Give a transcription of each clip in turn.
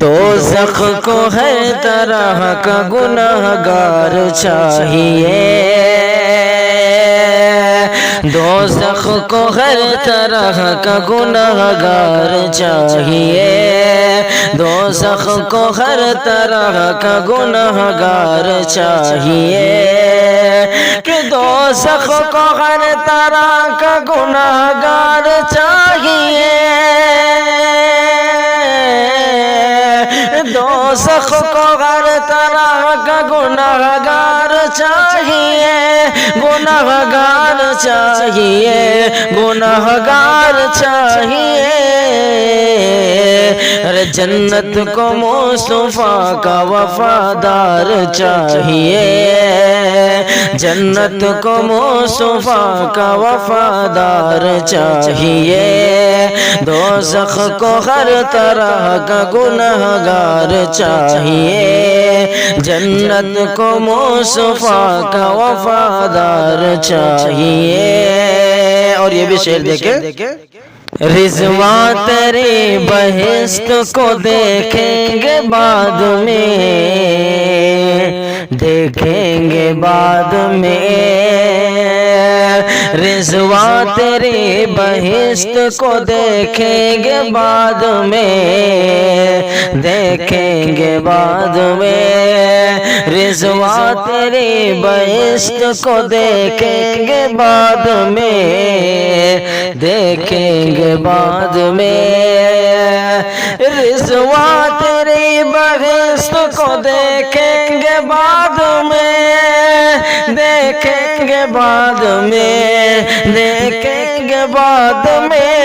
دوزخ کو ہر طرح کا گناہگار چاہیے، دوزخ کو ہر طرح کا گناہگار چاہیے، دوزخ کو ہر طرح کا گناہگار چاہیے، کہ دوزخ کو ہر طرح کا گناہگار چاہیے، دوزخ کو ہر طرح کا گناہگار چاہیے، گناہگار چاہیے، گناہگار چاہیے، ارے جنت کو مصطفیٰ کا وفادار چاہیے، جنت کو مصطفیٰ کا وفادار چاہیے، دوزخ کو ہر طرح کا گناہگار چاہیے، جنت کو مصطفیٰ کا وفادار چاہیے۔ اور یہ بھی شعر دیکھیں، رضوان تیری بہشت کو دیکھیں گے بعد میں، دیکھیں گے بعد میں، رضوان تیری بہشت کو دیکھیں گے بعد میں، دیکھیں گے بعد میں، رضوان تیری بہشت کو دیکھیں گے بعد میں، دیکھیں گے بعد میں، رضوان تیری بہشت کو دیکھیں گے بعد میں، دیکھیں گے بعد میں، دیکھیں گے بعد میں،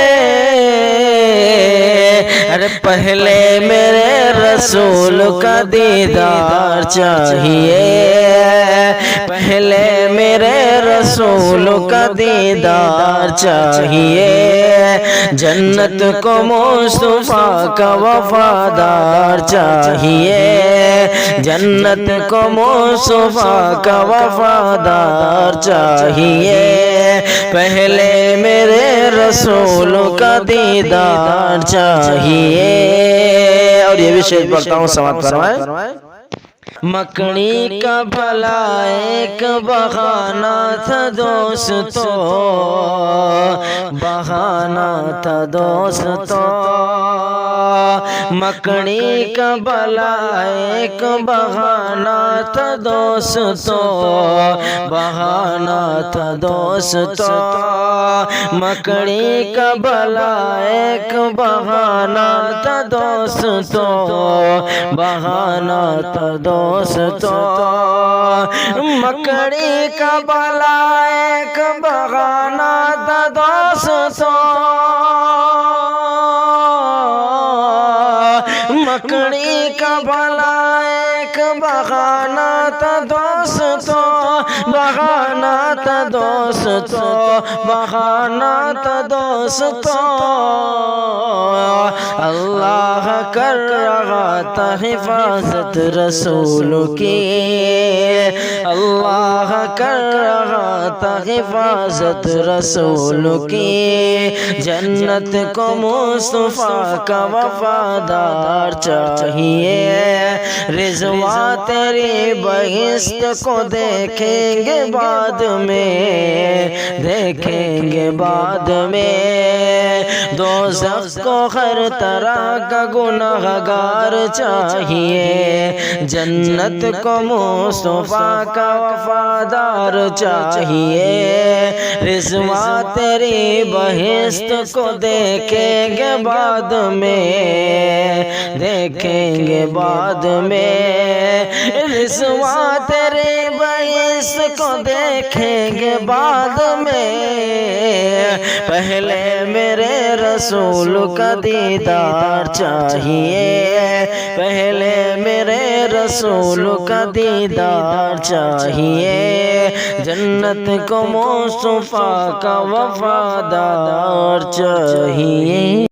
ارے پہلے میرے رسول کا دیدار چاہیے، پہلے میرے رسول کا دیدار چاہیے، جنت کو مصطفیٰ کا وفادار چاہیے، جنت کو مصطفیٰ کا وفادار چاہیے، پہلے میرے رسول کا دیدار چاہیے۔ اور یہ بھی شعر پڑھتا ہوں، سماعت فرمائیں۔ مکڑی کا بھلا ایک بہانہ تھا دوستو، بہانہ تھا دوستو، مکڑی کا بھلا ایک بہانہ تھا دوستو، بہانہ تھا دوستو، مکڑی کا بھلا ایک بہانہ تھا دوستو، بہانہ تھا دوستو، مکڑی کا بھلا ایک بہانہ تھا دوستو، مکڑی کا بھلا ایک بہانہ تھا دوستو، بہانہ تھا دوستو، بہانہ تھا دوستو، اللہ کر رہا تھا حفاظت رسول کی، اللہ کر رہا تھا حفاظت رسول کی، جنت کو مصطفیٰ کا وفادار چاہیے، رضوان تیری بہشت کو دیکھیں گے بعد میں، دیکھیں گے بعد میں، دوزخ کو ہر طرح کا گناہگار چاہیے، جنت کو مصطفیٰ کا وفادار چاہیے، رضوان تیری بہشت کو دیکھیں گے بعد میں، دیکھیں گے بعد میں، رضوان تیری بہشت کو دیکھیں گے بعد میں، پہلے میرے رسول کا دیدار چاہیے، پہلے میرے رسول کا دیدار چاہیے، جنت کو مصطفیٰ کا وفادار چاہیے۔